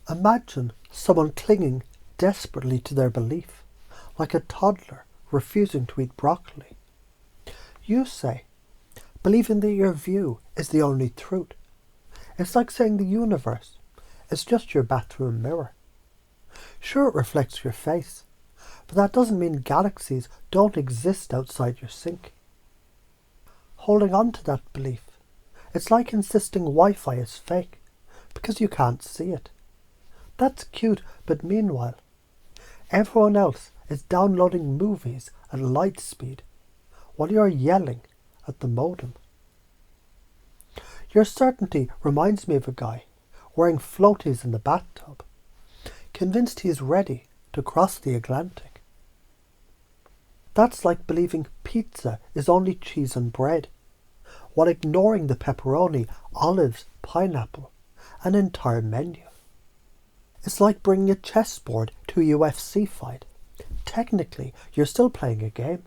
Imagine someone clinging desperately to their belief, like a toddler refusing to eat broccoli. You say, believing that your view is the only truth. It's like saying the universe is just your bathroom mirror. Sure, it reflects your face, but that doesn't mean galaxies don't exist outside your sink. Holding on to that belief, it's like insisting Wi-Fi is fake, because you can't see it. That's cute, but meanwhile, everyone else is downloading movies at light speed, while you're yelling at the modem. Your certainty reminds me of a guy wearing floaties in the bathtub, convinced he is ready to cross the Atlantic. That's like believing pizza is only cheese and bread, while ignoring the pepperoni, olives, pineapple, and entire menu. It's like bringing a chessboard to a UFC fight. Technically, you're still playing a game,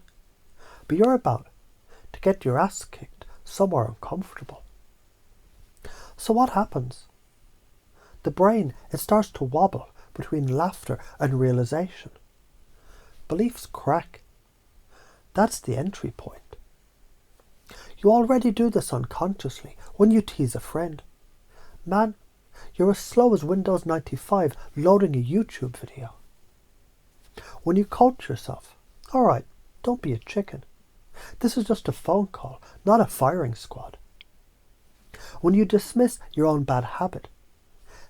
but you're about to get your ass kicked somewhere uncomfortable. So what happens? The brain, it starts to wobble between laughter and realization. Beliefs crack. That's the entry point. You already do this unconsciously when you tease a friend. Man, you're as slow as Windows 95 loading a YouTube video. When you coach yourself, alright, don't be a chicken. This is just a phone call, not a firing squad. When you dismiss your own bad habit,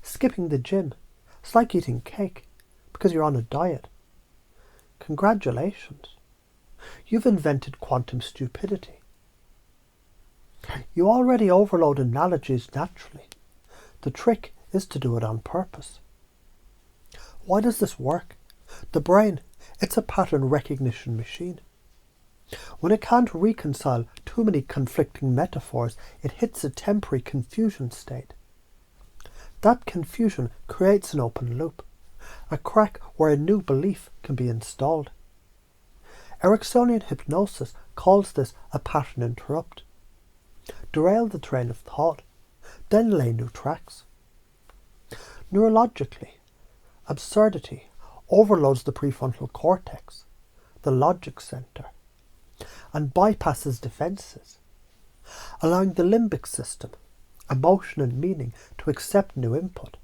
skipping the gym, it's like eating cake because you're on a diet. Congratulations. You've invented quantum stupidity. You already overload analogies naturally. The trick is to do it on purpose. Why does this work? The brain, it's a pattern recognition machine. When it can't reconcile too many conflicting metaphors, it hits a temporary confusion state. That confusion creates an open loop, a crack where a new belief can be installed. Ericksonian hypnosis calls this a pattern interrupt. Derail the train of thought, then lay new tracks. Neurologically, absurdity overloads the prefrontal cortex, the logic center, and bypasses defenses, allowing the limbic system, emotion and meaning, to accept new input.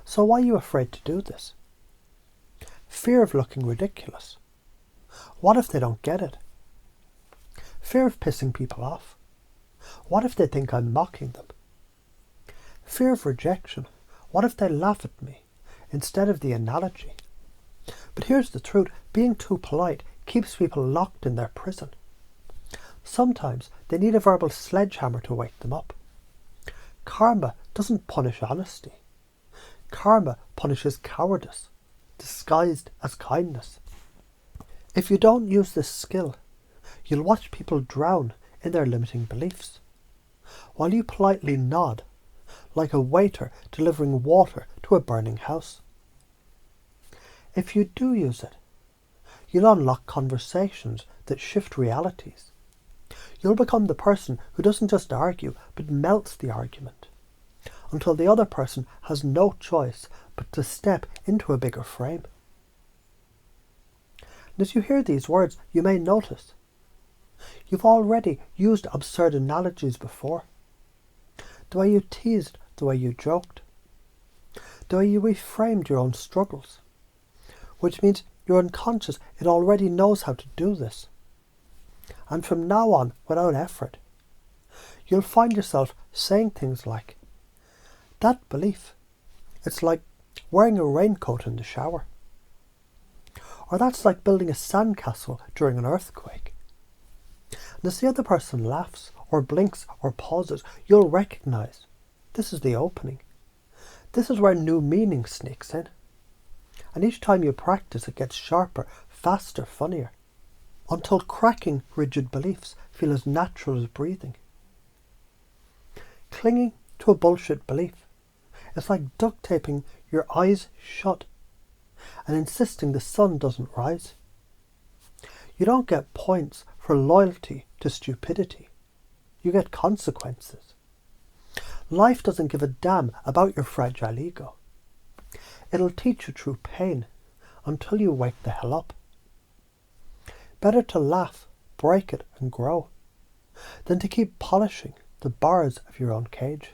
So why are you afraid to do this? Fear of looking ridiculous. What if they don't get it? Fear of pissing people off. What if they think I'm mocking them? Fear of rejection. What if they laugh at me instead of the analogy? But here's the truth. Being too polite keeps people locked in their prison. Sometimes they need a verbal sledgehammer to wake them up. Karma doesn't punish honesty. Karma punishes cowardice, disguised as kindness. If you don't use this skill, you'll watch people drown in their limiting beliefs, while you politely nod, like a waiter delivering water to a burning house. If you do use it, you'll unlock conversations that shift realities. You'll become the person who doesn't just argue, but melts the argument, until the other person has no choice but to step into a bigger frame. And as you hear these words, you may notice you've already used absurd analogies before. The way you teased, the way you joked, the way you reframed your own struggles, which means your unconscious, it already knows how to do this. And from now on, without effort, you'll find yourself saying things like, that belief, it's like wearing a raincoat in the shower. Or that's like building a sandcastle during an earthquake. And as the other person laughs, or blinks, or pauses, you'll recognize this is the opening. This is where new meaning sneaks in. And each time you practice, it gets sharper, faster, funnier, until cracking rigid beliefs feel as natural as breathing. Clinging to a bullshit belief, it's like duct taping your eyes shut and insisting the sun doesn't rise. You don't get points for loyalty to stupidity. You get consequences. Life doesn't give a damn about your fragile ego. It'll teach you through pain until you wake the hell up. Better to laugh, break it and grow than to keep polishing the bars of your own cage.